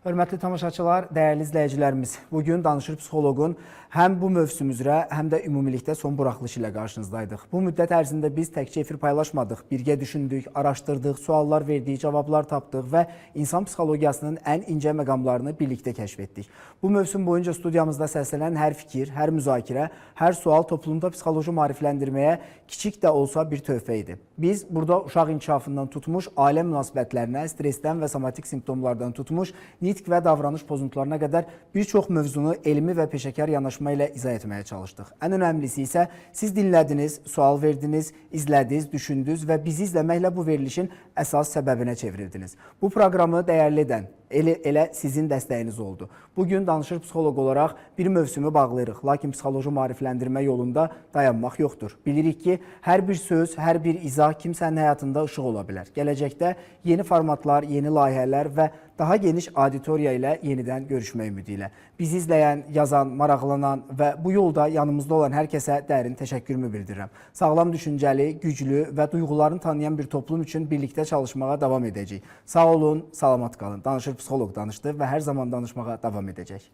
Hörmətli tamaşaçılar, dəyərli izləyicilərimiz, bugün Danışır Psixoloqun həm bu mövsüm üzrə, həm də ümumilikdə son buraxılışı ilə qarşınızdaydıq. Bu müddət ərzində biz təkcə efir paylaşmadıq, birgə düşündük, araşdırdıq, suallar verdik, cavablar tapdıq və insan psixologiyasının ən incə məqamlarını birlikdə kəşf etdik. Bu mövsüm boyunca studiyamızda səslənən hər fikir, hər müzakirə, hər sual toplumda psixoloji maarifləndirməyə kiçik də olsa bir töhfə idi. Biz burada uşaq inkişafından tutmuş, ailə münasibətlərinə, stressdən və somatik simptomlardan tutmuş, nitq və davranış pozuntularına qədər bir çox mövzunu elmi və peşəkar yanaşma ilə izah etməyə çalışdıq. Ən önəmlisi isə siz dinlədiniz, sual verdiniz, izlədiniz, düşündünüz və bizi izləməklə bu verilişin əsas səbəbinə çevrildiniz. Bu proqramı dəyərli edən elə sizin dəstəyiniz oldu. Bugün Danışır Psixoloq olaraq bir mövsümü bağlayırıq, lakin psixoloji maarifləndirmə yolunda dayanmaq yoxdur. Bilirik ki, hər bir söz, hər bir izah kimsənin həyatında işıq ola bilər. Gələcəkdə yeni formatlar, yeni layihələr və daha geniş auditoriya ilə yenidən görüşmək ümidi ilə. Bizi izləyən, yazan, maraqlanan və bu yolda yanımızda olan hər kəsə dərin təşəkkürümü bildirirəm. Sağlam düşüncəli, güclü və duyğularını tanıyan bir toplum üçün birlikdə çalışmağa davam edəcəyik. Sağ olun, salamat qalın. Danışır Psixoloq danışdı və hər zaman danışmağa davam edəcək.